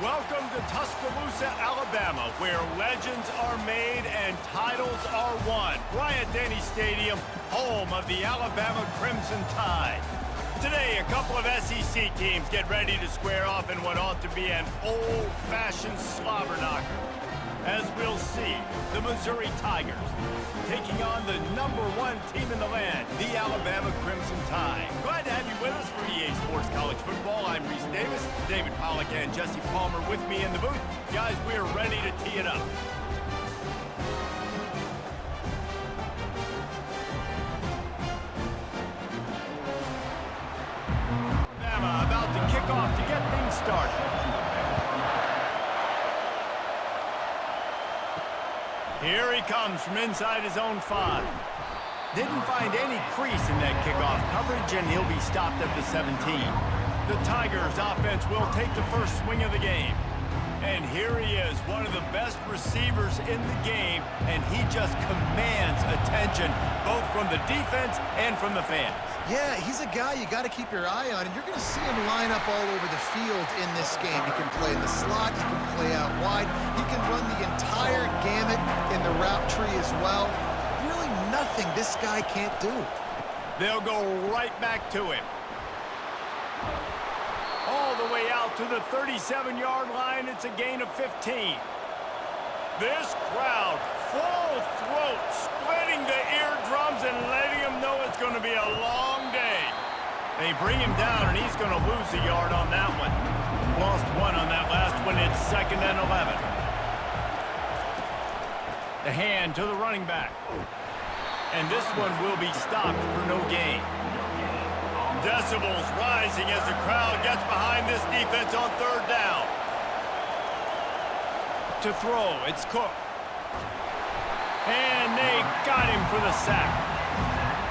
Welcome to Tuscaloosa, Alabama, where legends are made and titles are won. Bryant-Denny Stadium, home of the Alabama Crimson Tide. Today, a couple of SEC teams get ready to square off in what ought to be an old-fashioned slobber knocker. As we'll see, the Missouri Tigers taking on the #1 team in the land, the Alabama Crimson Tide. Glad to have you with us for EA Sports College Football. I'm Reese Davis, David Pollack and Jesse Palmer with me in the booth. Guys, we're ready to tee it up. Alabama about to kick off to get things started. Here he comes from inside his own 5. Didn't find any crease in that kickoff coverage, and he'll be stopped at the 17. The Tigers offense will take the first swing of the game. And here he is, one of the best receivers in the game, and he just commands attention, both from the defense and from the fans. Yeah, he's a guy you got to keep your eye on, and you're going to see him line up all over the field in this game. He can play in the slot, he can play out wide, he can run the entire gamut in the route tree as well. Really nothing this guy can't do. They'll go right back to him. All the way out to the 37-yard line, it's a gain of 15. This crowd, full throat, splitting the eardrums and letting him know it's going to be a long day. They bring him down, and he's going to lose a yard on that one. Lost 1 on that last one. It's 2nd and 11. The hand to the running back. And this one will be stopped for no gain. Decibels rising as the crowd gets behind this defense on 3rd down. To throw, it's Cook. And they got him for the sack.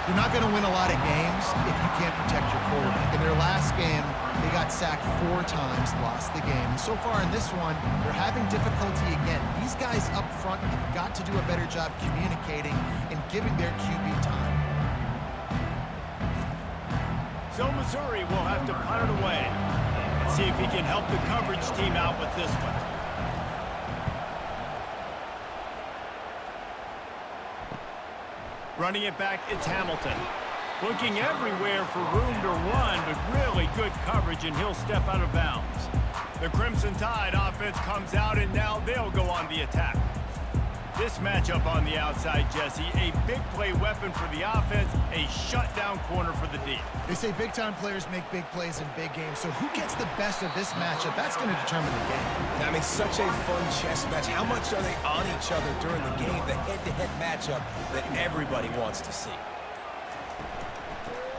You're not going to win a lot of games if you can't protect your quarterback. In their last game, they got sacked 4 times, lost the game. And so far in this one, they're having difficulty again. These guys up front have got to do a better job communicating and giving their QB time. So Missouri will have to punt it away. Let's see if he can help the coverage team out with this one. Running it back, it's Hamilton. Looking everywhere for room to run, but really good coverage, and he'll step out of bounds. The Crimson Tide offense comes out, and now they'll go on the attack. This matchup on the outside, Jesse, a big play weapon for the offense, a shutdown corner for the D. They say big-time players make big plays in big games, so who gets the best of this matchup? That's going to determine the game. I mean, such a fun chess match. How much are they on each other during the game? The head-to-head matchup that everybody wants to see.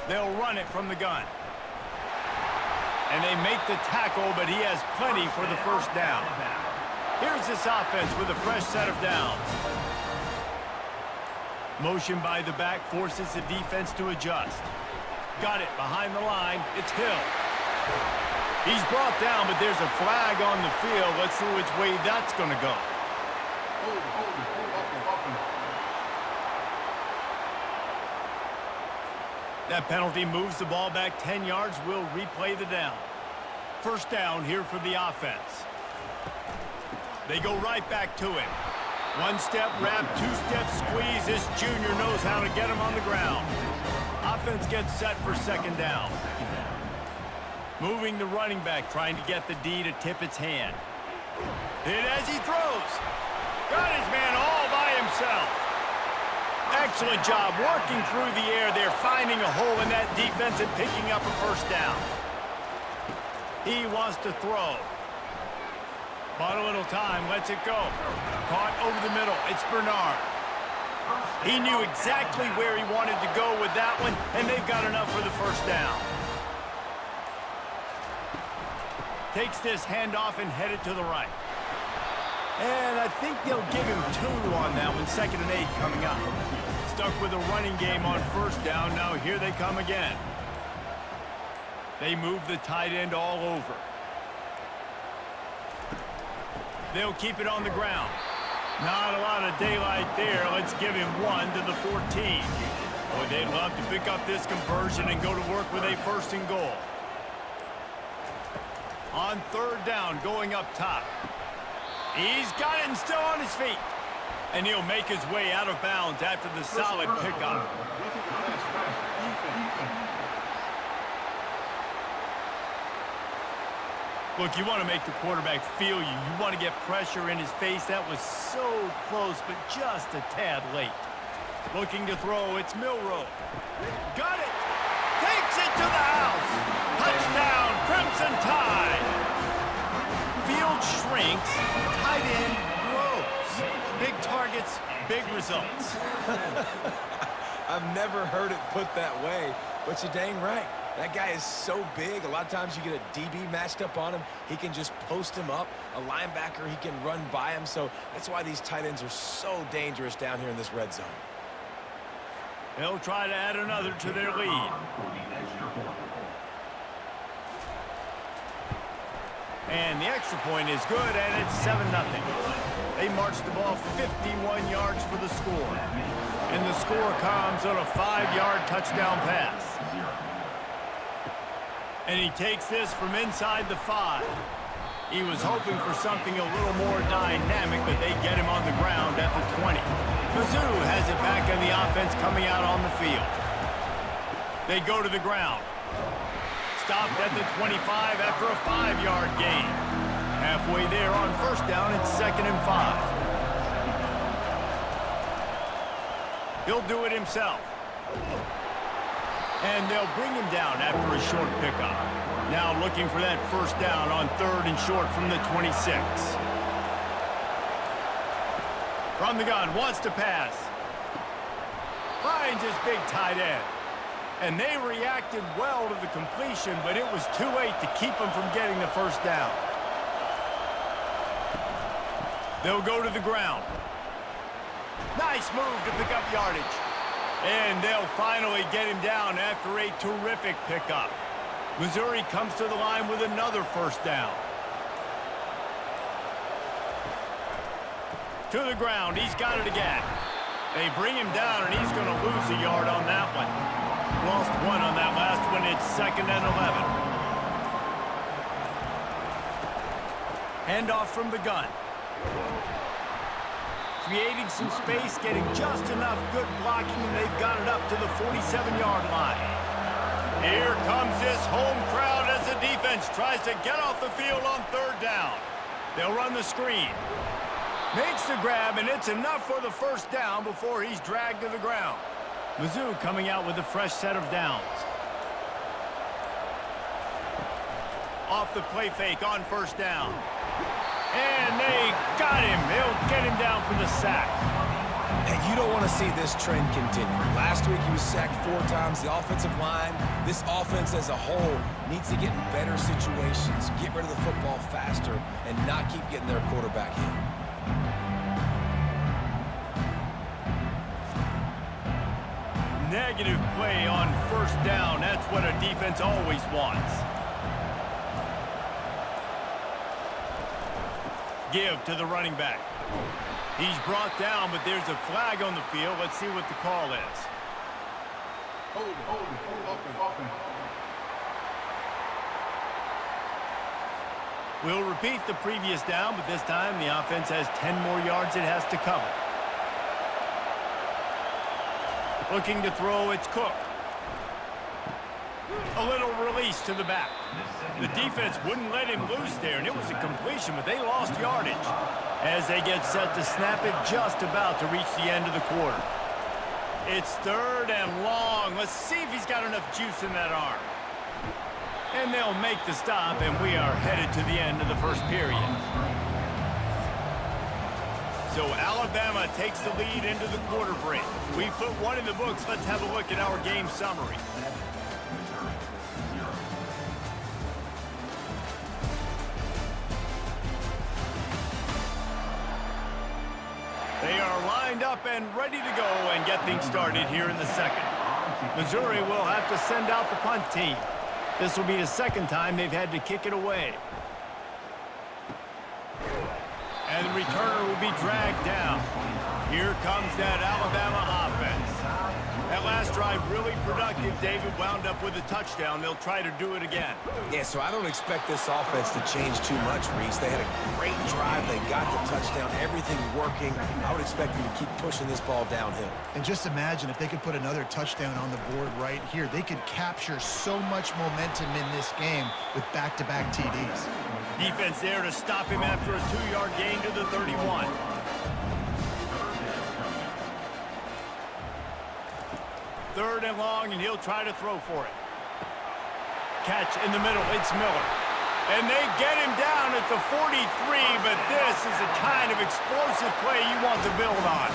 They'll run it from the gun. And they make the tackle, but he has plenty for the first down. Here's this offense with a fresh set of downs. Motion by the back forces the defense to adjust. Got it behind the line. It's Hill. He's brought down, but there's a flag on the field. Let's see which way that's going to go. That penalty moves the ball back 10 yards. We'll replay the down. First down here for the offense. They go right back to him. 1-step wrap, 2-step squeeze. This junior knows how to get him on the ground. Offense gets set for 2nd down. Moving the running back, trying to get the D to tip its hand. Hit as he throws. Got his man all by himself. Excellent job working through the air there, finding a hole in that defense and picking up a first down. He wants to throw. Bought a little time, lets it go. Caught over the middle, it's Bernard. He knew exactly where he wanted to go with that one, and they've got enough for the first down. Takes this handoff and headed to the right. And I think they'll give him 2 on that one, 2nd and 8 coming up. Stuck with a running game on first down, now here they come again. They move the tight end all over. They'll keep it on the ground. Not a lot of daylight there. Let's give him 1 to the 14. Boy, they'd love to pick up this conversion and go to work with a 1st and goal. On third down, going up top. He's got it and still on his feet. And he'll make his way out of bounds after the solid pickup. Look, you want to make the quarterback feel you. You want to get pressure in his face. That was so close, but just a tad late. Looking to throw, it's Milroe. Got it! Takes it to the house! Touchdown, Crimson Tide! Field shrinks, tight end grows. Big targets, big results. I've never heard it put that way, but you're dang right. That guy is so big. A lot of times you get a DB matched up on him. He can just post him up. A linebacker, he can run by him. So that's why these tight ends are so dangerous down here in this red zone. They'll try to add another to their lead. And the extra point is good, and it's 7-0. They march the ball 51 yards for the score. And the score comes on a 5-yard touchdown pass. And he takes this from inside the 5. He was hoping for something a little more dynamic, but they get him on the ground at the 20. Mizzou has it back in the offense coming out on the field. They go to the ground. Stopped at the 25 after a 5-yard gain. Halfway there on first down, it's 2nd and 5. He'll do it himself. And they'll bring him down after a short pickup. Now looking for that first down on 3rd and short from the 26. From the gun, wants to pass. Finds his big tight end. And they reacted well to the completion, but it was too late to keep him from getting the first down. They'll go to the ground. Nice move to pick up yardage. And they'll finally get him down after a terrific pickup. Missouri comes to the line with another first down. To the ground, he's got it again. They bring him down, and he's going to lose a yard on that one. Lost one on that last one. It's 2nd and 11. Handoff from the gun. Creating some space, getting just enough good blocking, and they've got it up to the 47-yard line. Here comes this home crowd as the defense tries to get off the field on 3rd down. They'll run the screen. Makes the grab, and it's enough for the first down before he's dragged to the ground. Mizzou coming out with a fresh set of downs. Off the play fake on first down. And they got him. They'll get him down for the sack. And you don't want to see this trend continue. Last week he was sacked 4 times. The offensive line, this offense as a whole, needs to get in better situations, get rid of the football faster, and not keep getting their quarterback hit. Negative play on first down. That's what a defense always wants. Give to the running back. He's brought down, but there's a flag on the field. Let's see what the call is. Hold, open. We'll repeat the previous down, but this time the offense has 10 more yards it has to cover. Looking to throw, it's Cook. A little release to the back. The defense wouldn't let him loose there, and it was a completion, but they lost yardage as they get set to snap it just about to reach the end of the quarter. It's 3rd and long. Let's see if he's got enough juice in that arm. And they'll make the stop, and we are headed to the end of the first period. So Alabama takes the lead into the quarter break. We put one in the books. Let's have a look at our game summary. They are lined up and ready to go and get things started here in the second. Missouri will have to send out the punt team. This will be the second time they've had to kick it away. And the returner will be dragged down. Here comes that Alabama offense. That last drive really productive. David wound up with a touchdown. They'll try to do it again. Yeah, so I don't expect this offense to change too much, Reese. They had a great drive. They got the touchdown. Everything working. I would expect them to keep pushing this ball downhill. And just imagine if they could put another touchdown on the board right here. They could capture so much momentum in this game with back-to-back TDs. Defense there to stop him after a 2-yard gain to the 31. Third and long, and he'll try to throw for it. Catch in the middle. It's Miller. And they get him down at the 43, but this is the kind of explosive play you want to build on.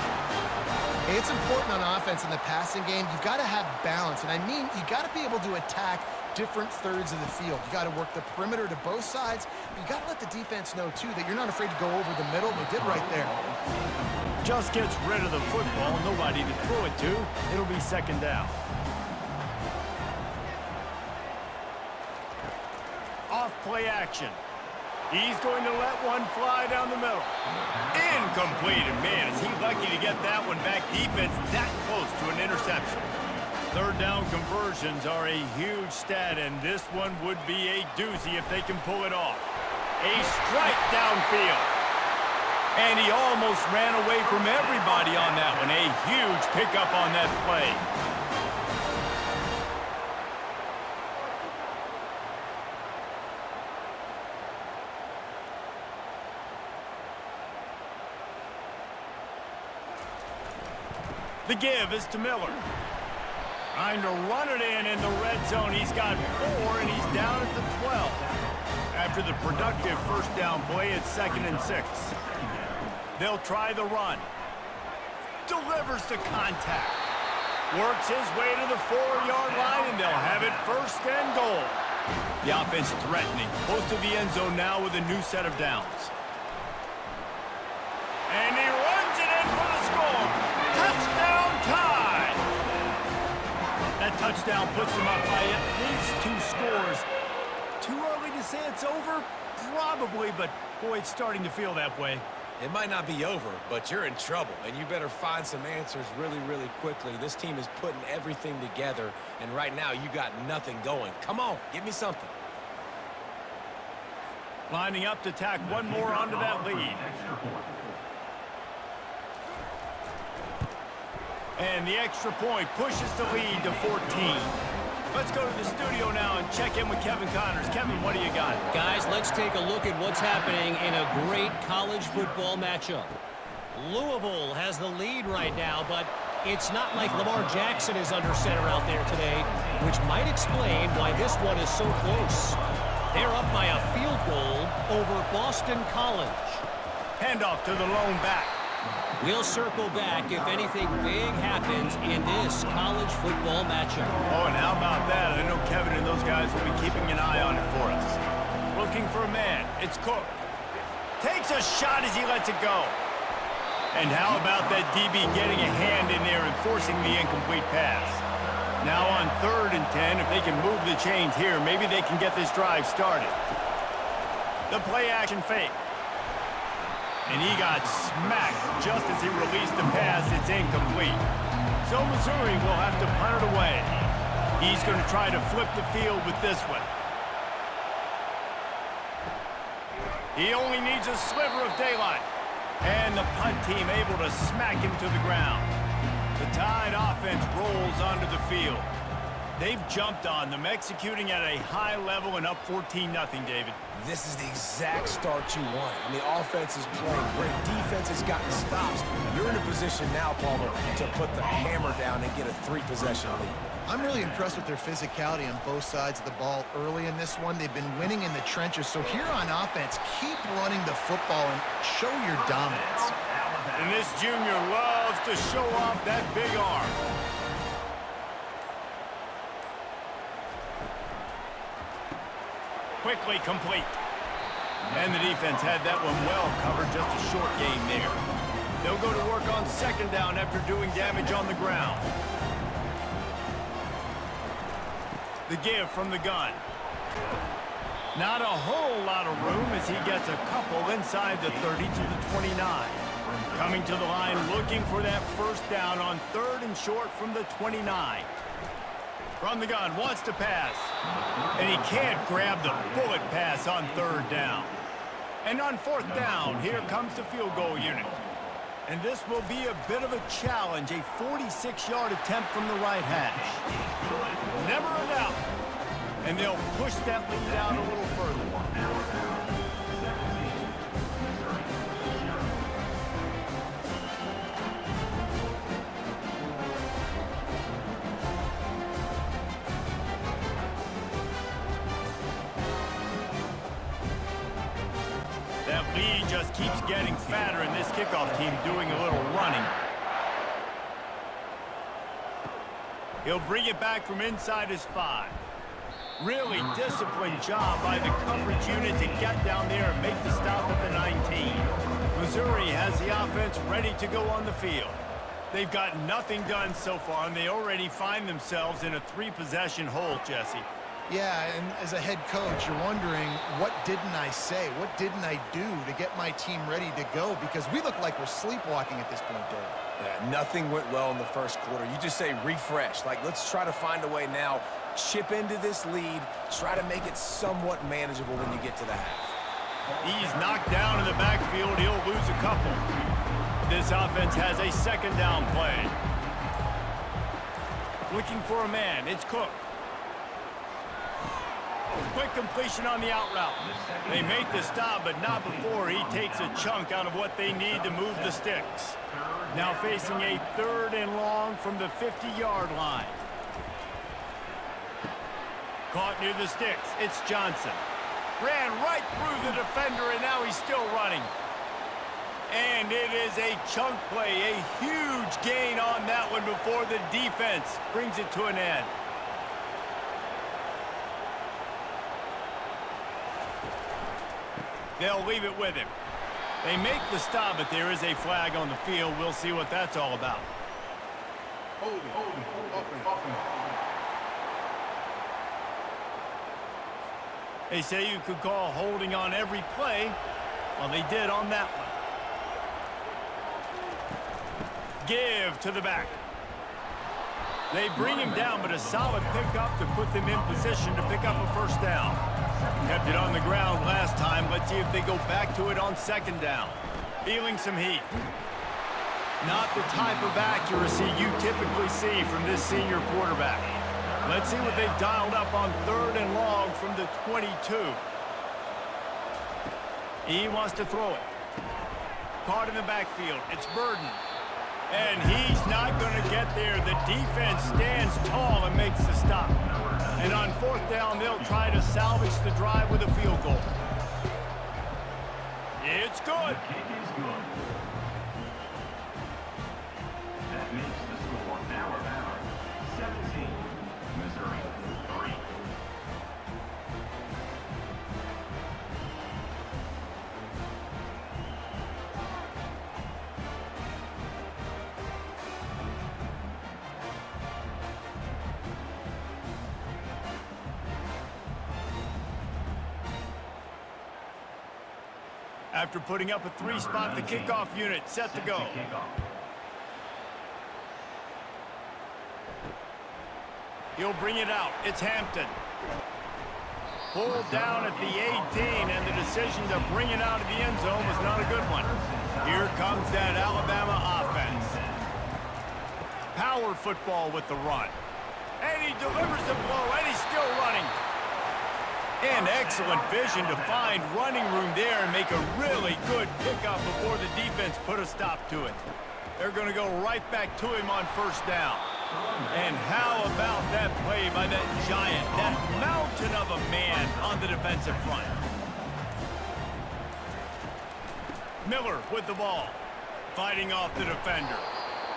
It's important on offense in the passing game. You've got to have balance, and I mean you got to be able to attack different thirds of the field. You got to work the perimeter to both sides. You got to let the defense know, too, that you're not afraid to go over the middle. They did right there. Just gets rid of the football. Nobody to throw it to. It'll be second down. Off play action. He's going to let one fly down the middle. Incomplete. And man, is he lucky to get that one back. Defense that close to an interception. Third down conversions are a huge stat, and this one would be a doozy if they can pull it off. A strike downfield. And he almost ran away from everybody on that one. A huge pickup on that play. The give is to Miller. Trying to run it in the red zone. He's got 4, and he's down at the 12. After the productive first down play, it's 2nd and 6. They'll try the run. Delivers the contact. Works his way to the 4-yard line, and they'll have it 1st and goal. The offense threatening. Close to the end zone now with a new set of downs. And he runs it in for the score. Touchdown tie. That touchdown puts them up by at least 2 scores. Too early to say it's over? Probably, but boy, it's starting to feel that way. It might not be over, but you're in trouble, and you better find some answers really, really quickly. This team is putting everything together, and right now you got nothing going. Come on, give me something. Lining up to tack one more onto that lead. And the extra point pushes the lead to 14. Let's go to the studio now and check in with Kevin Connors. Kevin, what do you got? Guys, let's take a look at what's happening in a great college football matchup. Louisville has the lead right now, but it's not like Lamar Jackson is under center out there today, which might explain why this one is so close. They're up by a field goal over Boston College. Handoff to the lone back. We'll circle back if anything big happens in this college football matchup. Oh, and how about that? I know Kevin and those guys will be keeping an eye on it for us. Looking for a man. It's Cook. Takes a shot as he lets it go. And how about that DB getting a hand in there and forcing the incomplete pass? Now on 3rd and 10, if they can move the chains here, maybe they can get this drive started. The play action fake. And he got smacked just as he released the pass. It's incomplete. So Missouri will have to punt it away. He's going to try to flip the field with this one. He only needs a sliver of daylight. And the punt team able to smack him to the ground. The Tide offense rolls onto the field. They've jumped on them, executing at a high level and up 14-0, David. This is the exact start you want. And the offense is playing great. Defense has gotten stops. You're in a position now, Palmer, to put the hammer down and get a 3-possession lead. I'm really impressed with their physicality on both sides of the ball early in this one. They've been winning in the trenches. So here on offense, keep running the football and show your dominance. And this junior loves to show off that big arm. Quickly complete. And the defense had that one well covered, just a short gain there. They'll go to work on 2nd down after doing damage on the ground. The give from the gun. Not a whole lot of room as he gets a couple inside the 30 to the 29. Coming to the line, looking for that first down on 3rd and short from the 29. From the gun, wants to pass. And he can't grab the bullet pass on 3rd down. And on 4th down, here comes the field goal unit. And this will be a bit of a challenge, a 46-yard attempt from the right hash. Never a doubt. And they'll push that lead out a little further. That lead just keeps getting fatter, and this kickoff team doing a little running. He'll bring it back from inside his 5. Really disciplined job by the coverage unit to get down there and make the stop at the 19. Missouri has the offense ready to go on the field. They've got nothing done so far, and they already find themselves in a 3-possession hole, Jesse. Yeah, and as a head coach, you're wondering, what didn't I say? What didn't I do to get my team ready to go? Because we look like we're sleepwalking at this point, Dave. Yeah, nothing went well in the first quarter. You just say refresh. Like, let's try to find a way now, chip into this lead, try to make it somewhat manageable when you get to the half. He's knocked down in the backfield. He'll lose a couple. This offense has a 2nd down play. Looking for a man. It's Cook. Quick completion on the out route. They make the stop, but not before he takes a chunk out of what they need to move the sticks. Now facing a 3rd and long from the 50-yard line. Caught near the sticks. It's Johnson. Ran right through the defender, and now he's still running. And it is a chunk play, a huge gain on that one before the defense brings it to an end. They'll leave it with him. They make the stop, but there is a flag on the field. We'll see what that's all about. Holding, offense. They say you could call holding on every play. Well, they did on that one. Give to the back. They bring him down, but a solid pickup to put them in position to pick up a first down. Kept it on the ground last time. Let's see if they go back to it on 2nd down. Feeling some heat. Not the type of accuracy you typically see from this senior quarterback. Let's see what they've dialed up on 3rd and long from the 22. He wants to throw it. Caught in the backfield. It's Burden. And he's not going to get there. The defense stands tall and makes the stop. And on 4th down, they'll try to salvage the drive with a field goal. It's good. Kick is good. That makes the score Alabama 17, Missouri 3. After putting up a 3-spot, the kickoff unit set to go. He'll bring it out. It's Hampton. Pulled down at the 18, and the decision to bring it out of the end zone was not a good one. Here comes that Alabama offense. Power football with the run. And he delivers the blow, and he's still running. And excellent vision to find running room there and make a really good pickup before the defense put a stop to it. They're going to go right back to him on 1st down. And how about that play by that giant, that mountain of a man on the defensive front? Miller with the ball, fighting off the defender.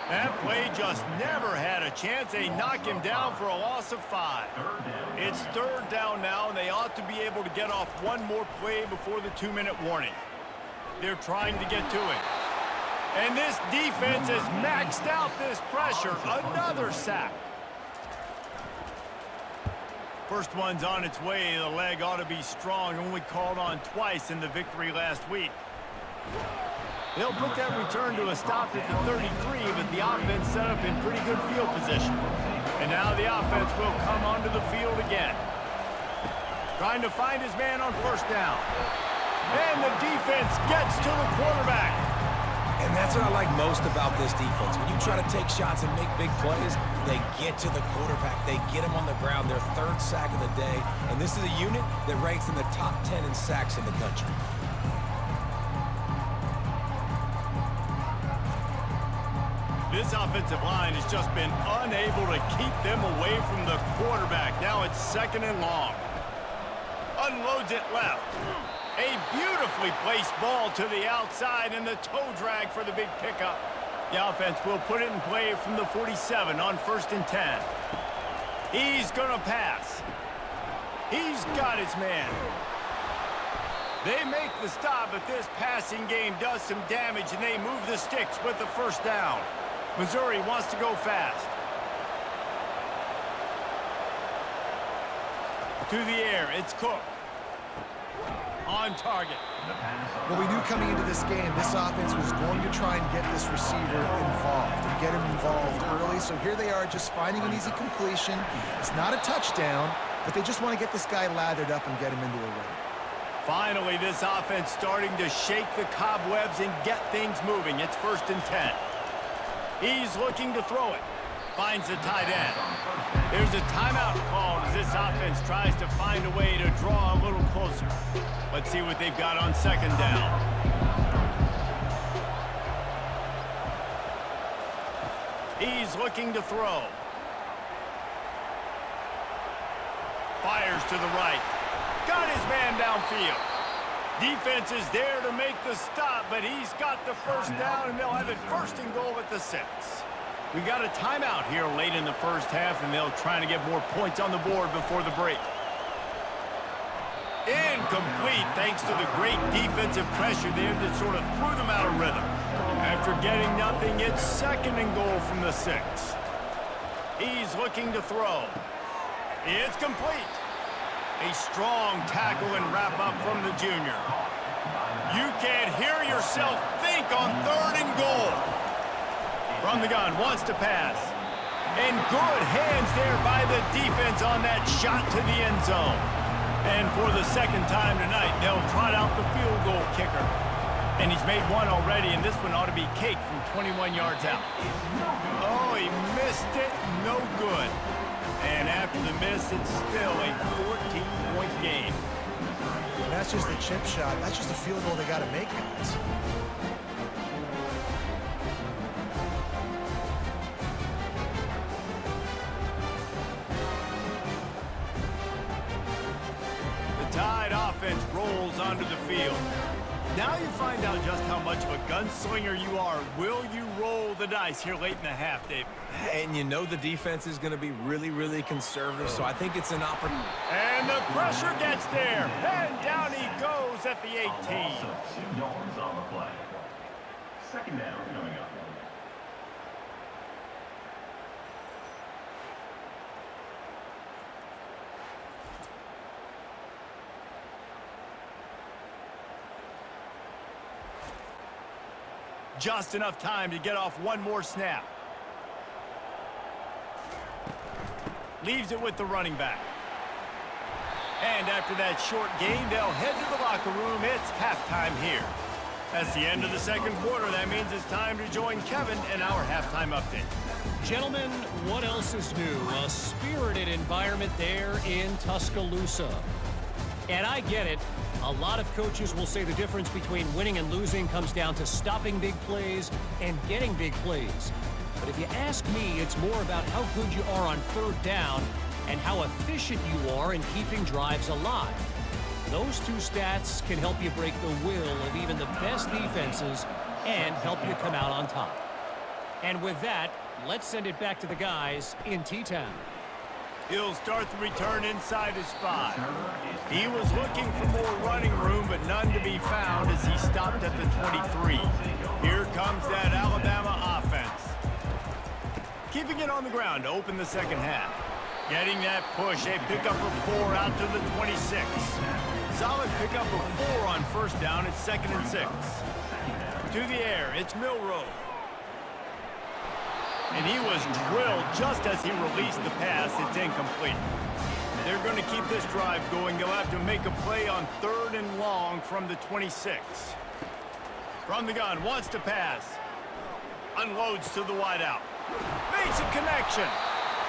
That play just never had a chance. They knock him down for a loss of 5. It's 3rd down now, and they ought to be able to get off one more play before the 2-minute warning. They're trying to get to it. And this defense has maxed out this pressure. Another sack. First one's on its way. The leg ought to be strong. Only called on twice in the victory last week. They'll put that return to a stop at the 33, but the offense set up in pretty good field position. And now the offense will come onto the field again. Trying to find his man on first down. And the defense gets to the quarterback. And that's what I like most about this defense. When you try to take shots and make big plays, they get to the quarterback. They get him on the ground. Their third sack of the day. And this is a unit that ranks in the top 10 in sacks in the country. This offensive line has just been unable to keep them away from the quarterback. Now it's 2nd and long. Unloads it left. A beautifully placed ball to the outside and the toe drag for the big pickup. The offense will put it in play from the 47 on 1st and 10. He's going to pass. He's got his man. They make the stop, but this passing game does some damage, and they move the sticks with the first down. Missouri wants to go fast. To the air, it's Cook. On target. Well, we knew coming into this game, this offense was going to try and get this receiver involved and get him involved early. So here they are just finding an easy completion. It's not a touchdown, but they just want to get this guy lathered up and get him into a rhythm. Finally, this offense starting to shake the cobwebs and get things moving. It's 1st and 10. He's looking to throw it. Finds the tight end. There's a timeout called as this offense tries to find a way to draw a little closer. Let's see what they've got on 2nd down. He's looking to throw. Fires to the right. Got his man downfield. Defense is there to make the stop, but he's got the first down, and they'll have it 1st and goal at the 6. We got a timeout here late in the first half, and they'll try to get more points on the board before the break. Incomplete, thanks to the great defensive pressure there that sort of threw them out of rhythm. After getting nothing, it's 2nd and goal from the 6. He's looking to throw. It's complete. A strong tackle and wrap up from the junior. You can't hear yourself think on 3rd and goal. From the gun, wants to pass. And good hands there by the defense on that shot to the end zone. And for the 2nd time tonight, they'll trot out the field goal kicker. And he's made one already, and this one ought to be cake from 21 yards out. Oh, he missed it. No good. And after the miss, it's still a 14-point game. That's just the chip shot. That's just a field goal they got to make, guys. The Tide offense rolls onto the field. Now you find out just how much of a gunslinger you are. Will you roll the dice here late in the half, Dave? And you know the defense is going to be really, really conservative, so I think it's an opportunity. And the pressure gets there. And down he goes at the 18. Also, 2 yards on the play. 2nd down coming up. Just enough time to get off one more snap. Leaves it with the running back. And after that short gain, they'll head to the locker room. It's halftime here. That's the end of the 2nd quarter. That means it's time to join Kevin in our halftime update. Gentlemen, what else is new? A spirited environment there in Tuscaloosa. And I get it. A lot of coaches will say the difference between winning and losing comes down to stopping big plays and getting big plays. But if you ask me, it's more about how good you are on 3rd down and how efficient you are in keeping drives alive. Those 2 stats can help you break the will of even the best defenses and help you come out on top. And with that, let's send it back to the guys in T-Town. He'll start the return inside his 5. He was looking for more running room, but none to be found as he stopped at the 23. Here comes that Alabama offense. Keeping it on the ground to open the 2nd half. Getting that push, a pickup of 4 out to the 26. Solid pickup of 4 on first down. It's 2nd and 6. To the air, it's Milrow. And he was drilled just as he released the pass. It's incomplete. They're going to keep this drive going. They'll have to make a play on 3rd and long from the 26. From the gun, wants to pass. Unloads to the wideout. Makes a connection.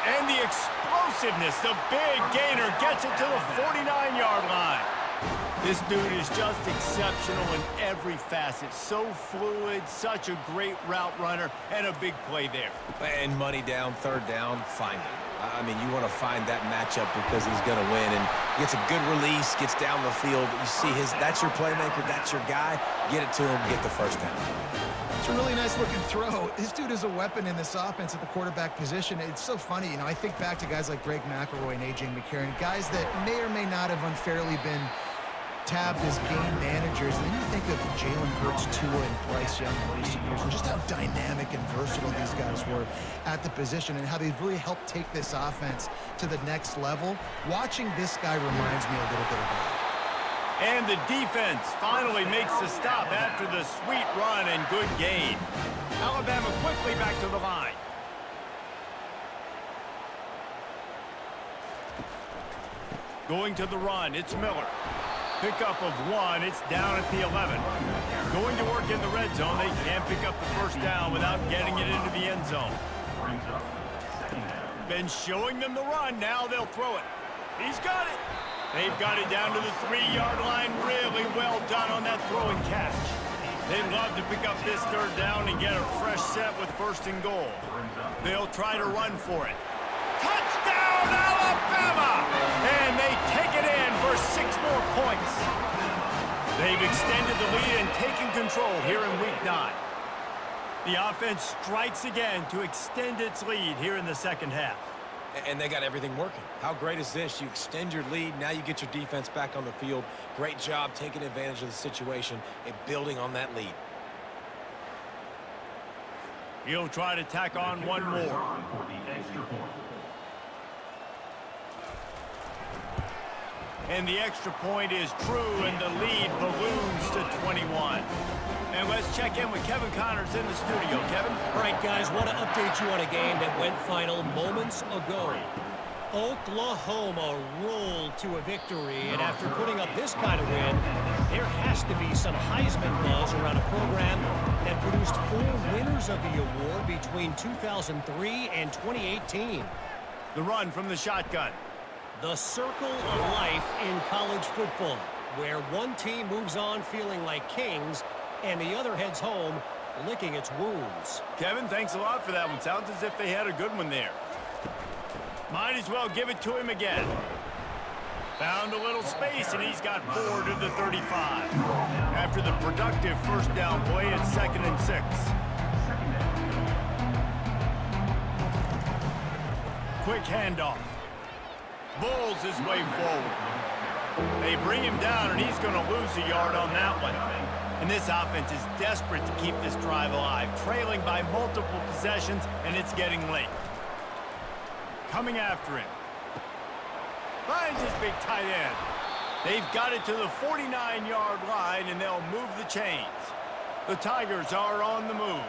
And the explosiveness, the big gainer gets it to the 49-yard line. This dude is just exceptional in every facet. So fluid, such a great route runner, and a big play there. And money down, 3rd down, find him. I mean, you want to find that matchup because he's going to win. And gets a good release, gets down the field. You see that's your playmaker, that's your guy. Get it to him, get the 1st down. It's a really nice-looking throw. This dude is a weapon in this offense at the quarterback position. It's so funny, you know, I think back to guys like Greg McElroy and A.J. McCarron, guys that may or may not have unfairly been tabbed as game managers. And then you think of Jalen Hurts, Tua, and Bryce Young in recent years, and just how dynamic and versatile these guys were at the position and how they've really helped take this offense to the next level. Watching this guy reminds me a little bit of that. And the defense finally makes the stop after the sweet run and good gain. Alabama quickly back to the line. Going to the run, it's Miller. Pickup of 1, it's down at the 11. Going to work in the red zone, they can't pick up the 1st down without getting it into the end zone. Been showing them the run, now they'll throw it. He's got it. They've got it down to the 3-yard line. Really well done on that throw and catch. They'd love to pick up this 3rd down and get a fresh set with 1st and goal. They'll try to run for it. Touchdown, Alabama! And they take it in for 6 more points. They've extended the lead and taken control here in Week 9. The offense strikes again to extend its lead here in the 2nd half. And they got everything working. How great is this? You extend your lead. Now you get your defense back on the field. Great job taking advantage of the situation and building on that lead. He'll try to tack on one more. And the extra point is true, and the lead balloons to 21. And let's check in with Kevin Connors in the studio. Kevin? All right, guys, want to update you on a game that went final moments ago. Oklahoma rolled to a victory, and after putting up this kind of win, there has to be some Heisman buzz around a program that produced 4 winners of the award between 2003 and 2018. The run from the shotgun. The circle of life in college football, where one team moves on feeling like kings and the other heads home licking its wounds. Kevin, thanks a lot for that one. Sounds as if they had a good one there. Might as well give it to him again. Found a little space, and he's got 4 to the 35. After the productive 1st down play, it's 2nd and 6. Quick handoff. Bulls his way forward. They bring him down, and he's going to lose a yard on that one. And this offense is desperate to keep this drive alive, trailing by multiple possessions, and it's getting late. Coming after him. Finds his big tight end. They've got it to the 49-yard line, and they'll move the chains. The Tigers are on the move.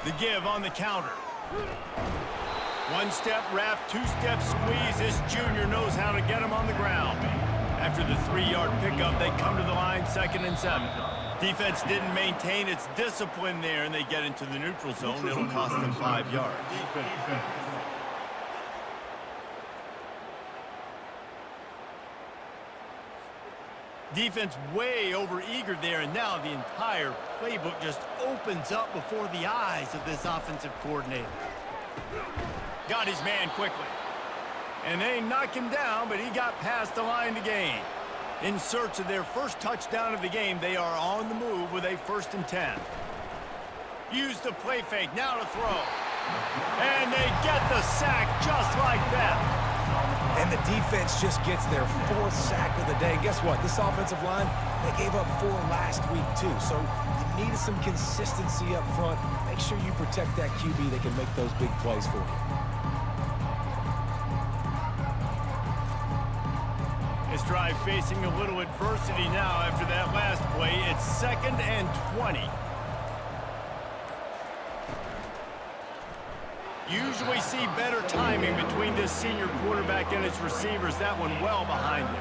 The give on the counter. 1-step wrap, 2-step squeeze. This junior knows how to get him on the ground. After the 3-yard pickup, they come to the line, 2nd and 7. Defense didn't maintain its discipline there, and they get into the neutral zone. It'll cost them 5 yards. Defense way over-eager there, and now the entire playbook just opens up before the eyes of this offensive coordinator. Got his man quickly. And they knock him down, but he got past the line to gain. In search of their first touchdown of the game, they are on the move with a 1st and 10. Use the play fake, now to throw. And they get the sack just like that. And the defense just gets their 4th sack of the day. Guess what? This offensive line, they gave up 4 last week, too. So you needed some consistency up front. Make sure you protect that QB that can make those big plays for you. This drive facing a little adversity now after that last play. It's 2nd and 20. Usually see better timing between this senior quarterback and his receivers. That one well behind him.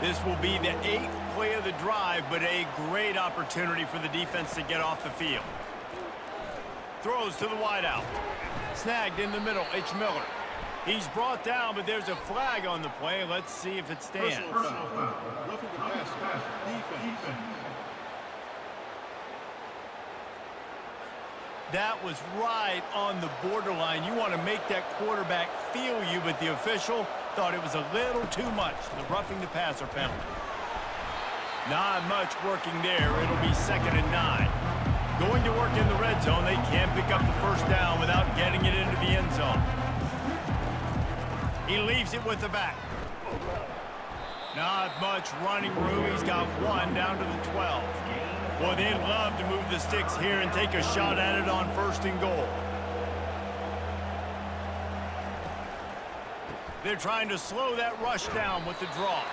This will be the 8th play of the drive, but a great opportunity for the defense to get off the field. Throws to the wideout. Snagged in the middle. It's Miller. He's brought down, but there's a flag on the play. Let's see if it stands. Roughing the passer. Defense. That was right on the borderline. You want to make that quarterback feel you, but the official thought it was a little too much. The roughing the passer penalty. Not much working there. It'll be 2nd and 9. Going to work in the red zone. They can't pick up the first down without getting it into the end zone. He leaves it with the back. Not much running room. He's got one down to the 12. Boy, they'd love to move the sticks here and take a shot at it on 1st and goal. They're trying to slow that rush down with the draw.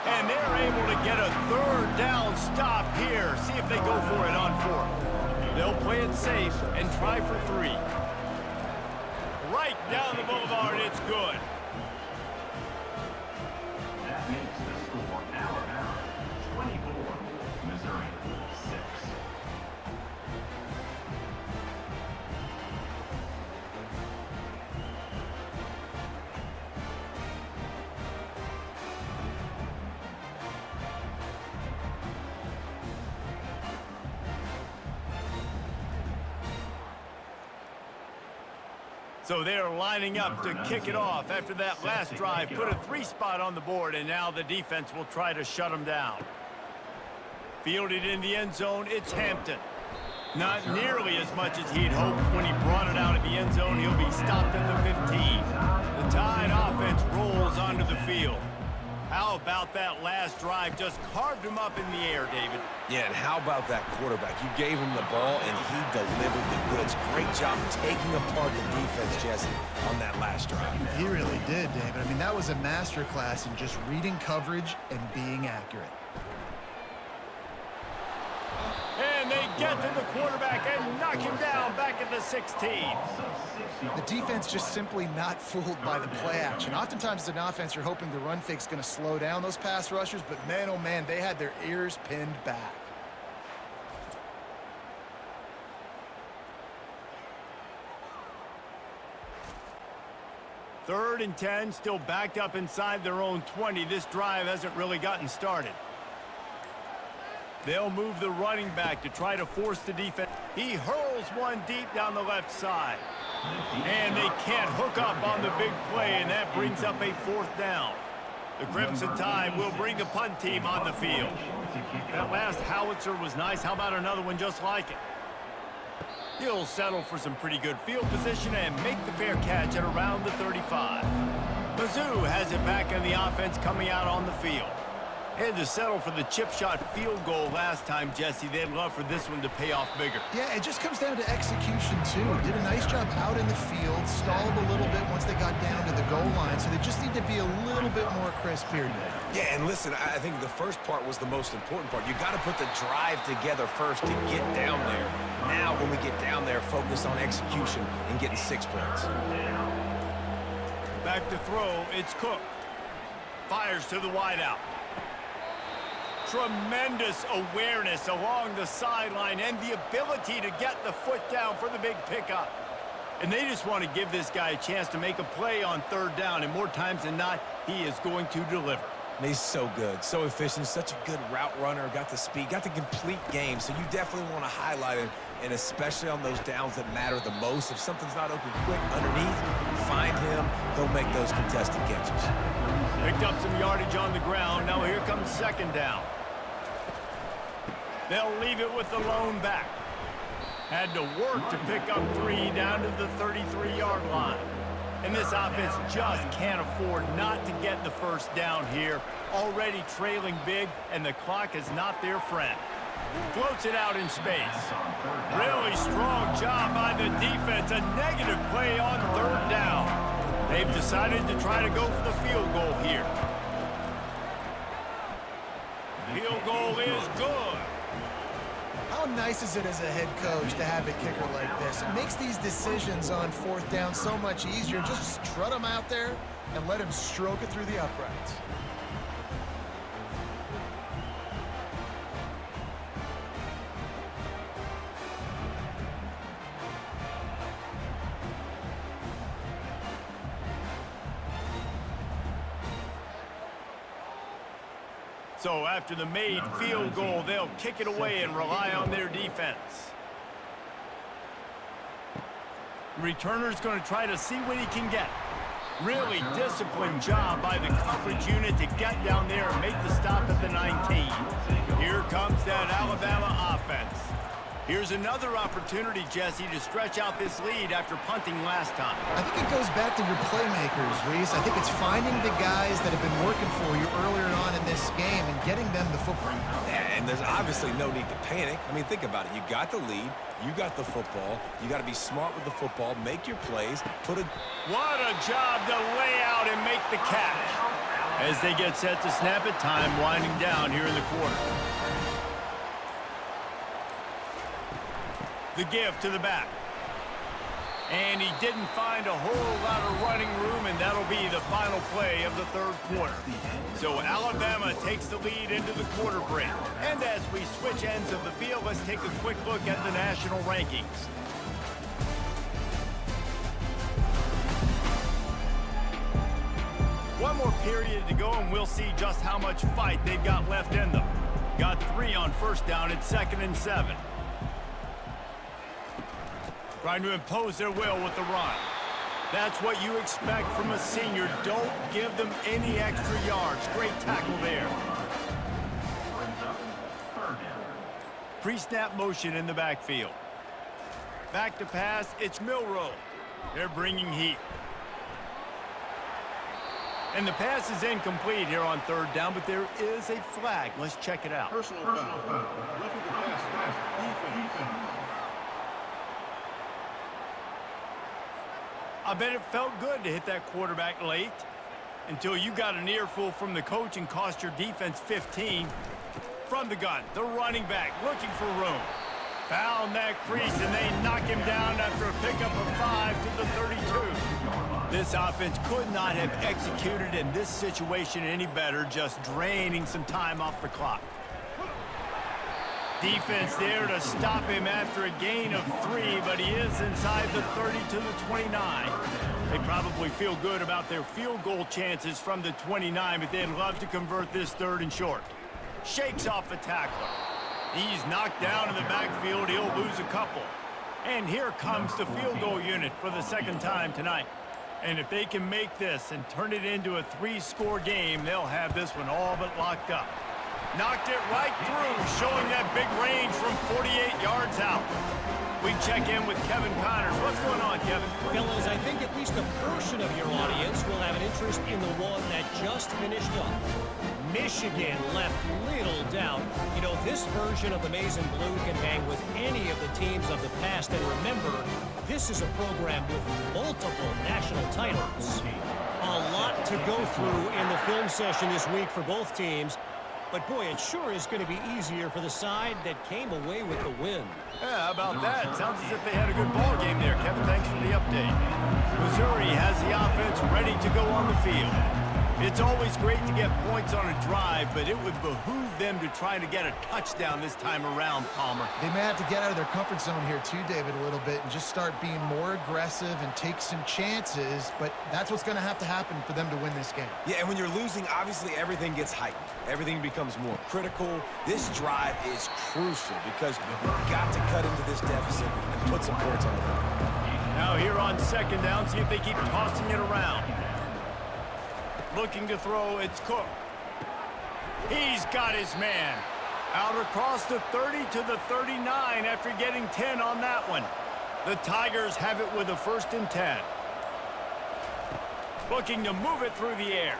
And they're able to get a 3rd down stop here. See if they go for it on 4th. They'll play it safe and try for 3. Right down the boulevard, it's good. That makes the score Alabama 24, Missouri 6. So they're lining up to kick it off after that last drive. Put a 3 spot on the board, and now the defense will try to shut them down. Fielded in the end zone, it's Hampton. Not nearly as much as he'd hoped when he brought it out of the end zone. He'll be stopped at the 15. The Tide offense rolls onto the field. How about that last drive? Just carved him up in the air, David. Yeah, and how about that quarterback? You gave him the ball, and he delivered the goods. Great job taking apart the defense, Jesse, on that last drive. He really did, David. I mean, that was a masterclass in just reading coverage and being accurate. And they get to the quarterback and knock him down back at the 16. The defense just simply not fooled by the play action. Oftentimes as an offense, you're hoping the run fake's going to slow down those pass rushers, but man, oh man, they had their ears pinned back. Third and 10, still backed up inside their own 20. This drive hasn't really gotten started. They'll move the running back to try to force the defense. He hurls one deep down the left side. And they can't hook up on the big play, and that brings up a 4th down. The Crimson Tide will bring the punt team on the field. That last howitzer was nice. How about another one just like it? He'll settle for some pretty good field position and make the fair catch at around the 35. Mizzou has it back on the offense coming out on the field. Had to settle for the chip shot field goal last time, Jesse. They'd love for this one to pay off bigger. Yeah, it just comes down to execution, too. Did a nice job out in the field, stalled a little bit once they got down to the goal line, so they just need to be a little bit more crisp here today. Yeah, and listen, I think the first part was the most important part. You got to put the drive together first to get down there. Now, when we get down there, focus on execution and getting 6 points. Back to throw, it's Cook. Fires to the wideout. Tremendous awareness along the sideline and the ability to get the foot down for the big pickup. And they just want to give this guy a chance to make a play on 3rd down, and more times than not, he is going to deliver. And he's so good, so efficient, such a good route runner, got the speed, got the complete game, so you definitely want to highlight him, and especially on those downs that matter the most. If something's not open quick underneath, find him, he'll make those contested catches. Picked up some yardage on the ground. Now here comes 2nd down. They'll leave it with the lone back. Had to work to pick up 3 down to the 33-yard line. And this offense just can't afford not to get the 1st down here. Already trailing big, and the clock is not their friend. Floats it out in space. Really strong job by the defense. A negative play on third down. They've decided to try to go for the field goal here. Field goal is good. How nice is it as a head coach to have a kicker like this? It makes these decisions on fourth down so much easier. Just strut him out there and let him stroke it through the uprights. So after the made field goal, they'll kick it away and rely on their defense. Returner's going to try to see what he can get. Really disciplined job by the coverage unit to get down there and make the stop at the 19. Here comes that Alabama offense. Here's another opportunity, Jesse, to stretch out this lead after punting last time. I think it goes back to your playmakers, Reese. I think it's finding the guys that have been working for you earlier on in this game and getting them the football. Yeah, and there's obviously no need to panic. I mean, think about it. You got the lead. You got the football. You got to be smart with the football. Make your plays. What a job to lay out and make the catch. As they get set to snap it, time winding down here in the quarter. The give to the back. And he didn't find a whole lot of running room, and that'll be the final play of the third quarter. So Alabama takes the lead into the quarter break. And as we switch ends of the field, let's take a quick look at the national rankings. One more period to go, and we'll see just how much fight they've got left in them. Got 3 on first down at 2nd and 7. Trying to impose their will with the run. That's what you expect from a senior. Don't give them any extra yards. Great tackle there. Pre-snap motion in the backfield. Back to pass, it's Milroe. They're bringing heat. And the pass is incomplete here on third down, but there is a flag. Let's check it out. Personal foul. Roughing the pass. Defense. I bet it felt good to hit that quarterback late until you got an earful from the coach and cost your defense 15. From the gun, the running back looking for room. Found that crease, and they knock him down after a pickup of 5 to the 32. This offense could not have executed in this situation any better, just draining some time off the clock. Defense there to stop him after a gain of 3, but he is inside the 30 to the 29. They probably feel good about their field goal chances from the 29, but they'd love to convert this 3rd and short. Shakes off the tackler. He's knocked down in the backfield. He'll lose a couple. And here comes the field goal unit for the 2nd time tonight. And if they can make this and turn it into a 3-score game, they'll have this one all but locked up. Knocked it right through, showing that big range from 48 yards out. We check in with Kevin Connors. What's going on, Kevin? Fellas, I think at least a portion of your audience will have an interest in the one that just finished up. Michigan left little doubt. You know, this version of the Maize and Blue can hang with any of the teams of the past. And remember, this is a program with multiple national titles. A lot to go through in the film session this week for both teams. But, boy, it sure is going to be easier for the side that came away with the win. Yeah, how about that? Sounds as if they had a good ball game there. Kevin, thanks for the update. Missouri has the offense ready to go on the field. It's always great to get points on a drive, but it would behoove them to try to get a touchdown this time around, Palmer. They may have to get out of their comfort zone here too, David, a little bit and just start being more aggressive and take some chances, but that's what's going to have to happen for them to win this game. Yeah, and when you're losing, obviously everything gets heightened. Everything becomes more critical. This drive is crucial because you've got to cut into this deficit and put some points on the board. Now here on 2nd down, see if they keep tossing it around. Looking to throw, it's Cook. He's got his man. Out across the 30 to the 39 after getting 10 on that one. The Tigers have it with a 1st and 10. Looking to move it through the air.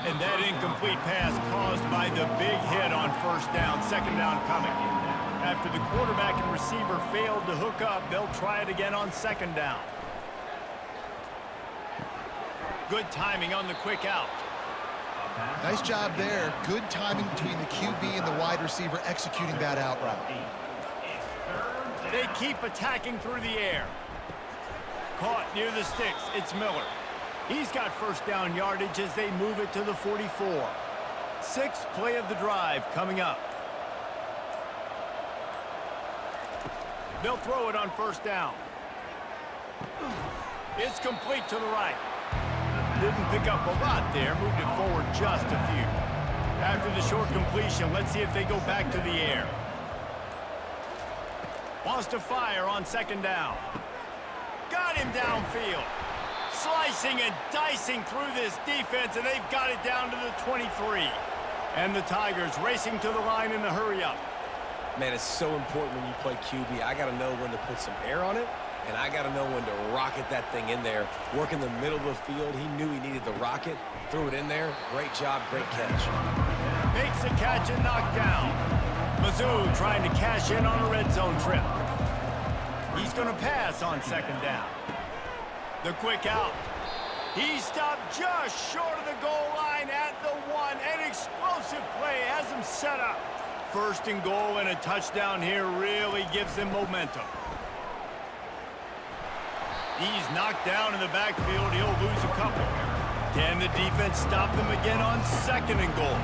And that incomplete pass caused by the big hit on first down, second down coming. After the quarterback and receiver failed to hook up, they'll try it again on second down. Good timing on the quick out. Nice job there. Good timing between the QB and the wide receiver executing that out route. They keep attacking through the air. Caught near the sticks. It's Miller. He's got first down yardage as they move it to the 44. Sixth play of the drive coming up. They'll throw it on first down. It's complete to the right. Didn't pick up a lot there. Moved it forward just a few. After the short completion, let's see if they go back to the air. Wants to fire on second down. Got him downfield. Slicing and dicing through this defense, and they've got it down to the 23. And the Tigers racing to the line in a hurry-up. Man, it's so important when you play QB. I got to know when to put some air on it, and I got to know when to rocket that thing in there. Work in the middle of the field. He knew he needed the rocket. Threw it in there. Great job, great catch. Makes a catch and knocked down. Mizzou trying to cash in on a red zone trip. He's going to pass on second down. The quick out. He stopped just short of the goal line at the 1. An explosive play has him set up. First and goal and a touchdown here really gives them momentum. He's knocked down in the backfield. He'll lose a couple. Can the defense stop them again on second and goal?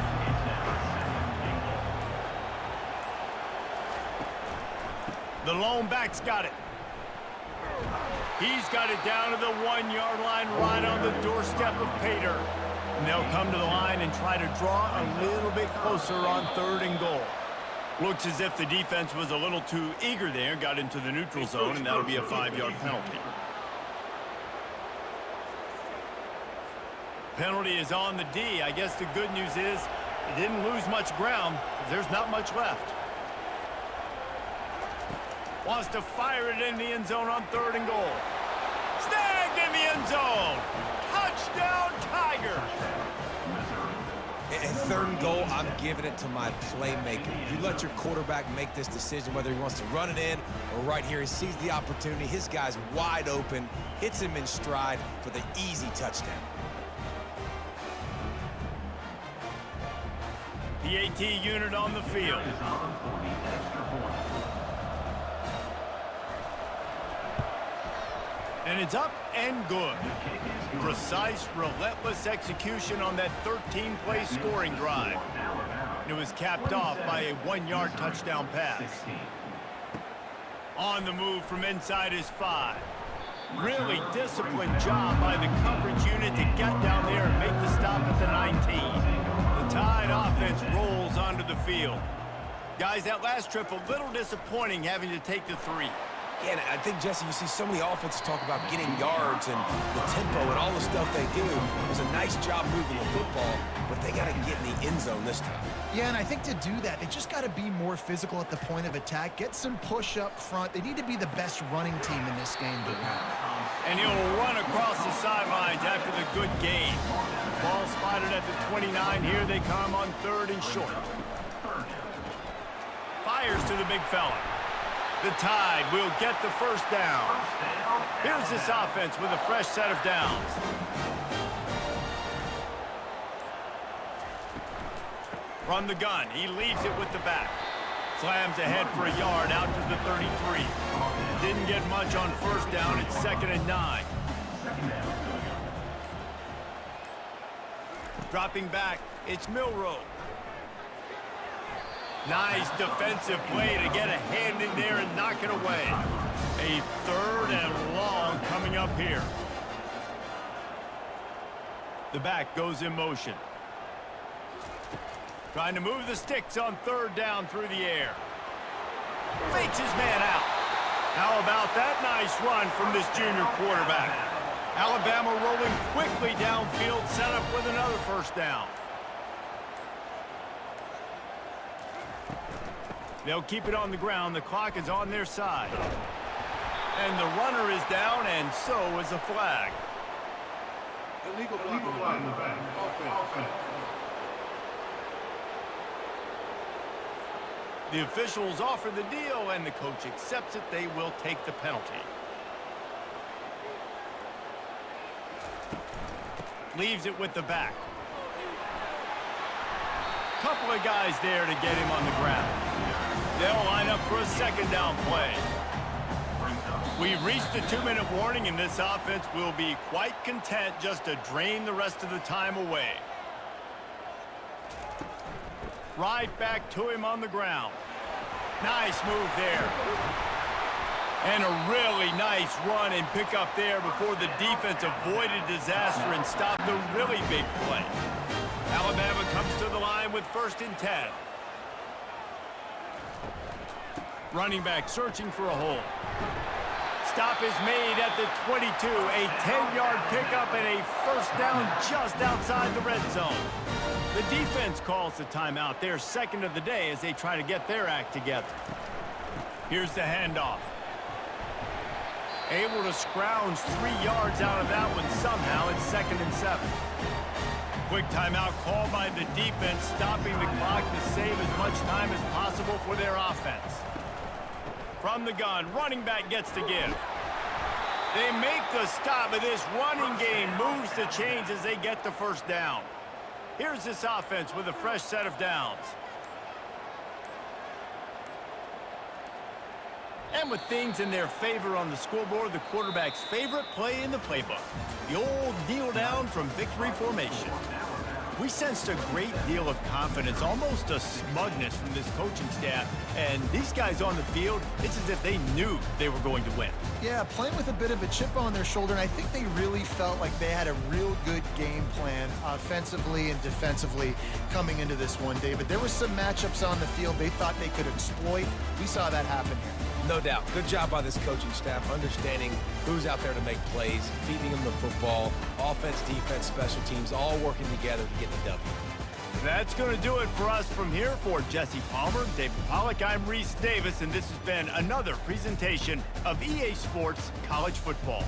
The lone back's got it. He's got it down to the 1-yard line right on the doorstep of Pater. And they'll come to the line and try to draw a little bit closer on third and goal. Looks as if the defense was a little too eager there, got into the neutral zone, and that'll be a 5-yard penalty. Penalty is on the D. I guess the good news is it didn't lose much ground. There's not much left. Wants to fire it in the end zone on third and goal. Snagged in the end zone. Touchdown, Tigers. At third and goal, I'm giving it to my playmaker. You let your quarterback make this decision whether he wants to run it in or right here. He sees the opportunity. His guy's wide open. Hits him in stride for the easy touchdown. The AT unit on the field. And it's up and good. Precise, relentless execution on that 13-play scoring drive. It was capped off by a 1-yard touchdown pass. On the move from inside his 5. Really disciplined job by the coverage unit to get down there and make the stop at the 19. The Tide offense rolls onto the field. Guys, that last trip a little disappointing having to take the 3. Yeah, and I think, Jesse, you see so many offenses talk about getting yards and the tempo and all the stuff they do. It was a nice job moving the football, but they got to get in the end zone this time. Yeah, and I think to do that, they just got to be more physical at the point of attack, get some push up front. They need to be the best running team in this game to win. And he'll run across the sidelines after the good gain. Ball spotted at the 29. Here they come on third and short. Fires to the big fella. The Tide will get the first down. Here's this offense with a fresh set of downs. From the gun, he leaves it with the back. Slams ahead for a yard out to the 33. Didn't get much on first down. It's second and 9. Dropping back, it's Milroe. Nice defensive play to get a hand in there and knock it away. A third and long coming up here. The back goes in motion. Trying to move the sticks on third down through the air. Fakes his man out. How about that nice run from this junior quarterback? Alabama rolling quickly downfield, set up with another first down. They'll keep it on the ground. The clock is on their side. And the runner is down, and so is the flag. Illegal block in the back. Offense. The officials offer the deal, and the coach accepts it. They will take the penalty. Leaves it with the back. Couple of guys there to get him on the ground. They'll line up for a second down play. We've reached a 2-minute warning, and this offense will be quite content just to drain the rest of the time away. Right back to him on the ground. Nice move there. And a really nice run and pick up there before the defense avoided disaster and stopped the really big play. Alabama comes to the line with 1st and 10. Running back searching for a hole. Stop is made at the 22. A 10-yard pickup and a 1st down just outside the red zone. The defense calls the timeout, their 2nd of the day, as they try to get their act together. Here's the handoff. Able to scrounge 3 yards out of that one somehow. It's 2nd and 7. Quick timeout called by the defense, stopping the clock to save as much time as possible for their offense. From the gun, running back gets to give. They make the stop, but this running game moves the chains as they get the 1st down. Here's this offense with a fresh set of downs. And with things in their favor on the scoreboard, the quarterback's favorite play in the playbook. The old kneel down from victory formation. We sensed a great deal of confidence, almost a smugness from this coaching staff. And these guys on the field, it's as if they knew they were going to win. Yeah, playing with a bit of a chip on their shoulder, and I think they really felt like they had a real good game plan offensively and defensively coming into this one, David. There were some matchups on the field they thought they could exploit. We saw that happen here. No doubt. Good job by this coaching staff, understanding who's out there to make plays, feeding them the football, offense, defense, special teams, all working together to get the W. That's going to do it for us from here. For Jesse Palmer, David Pollack, I'm Reese Davis, and this has been another presentation of EA Sports College Football.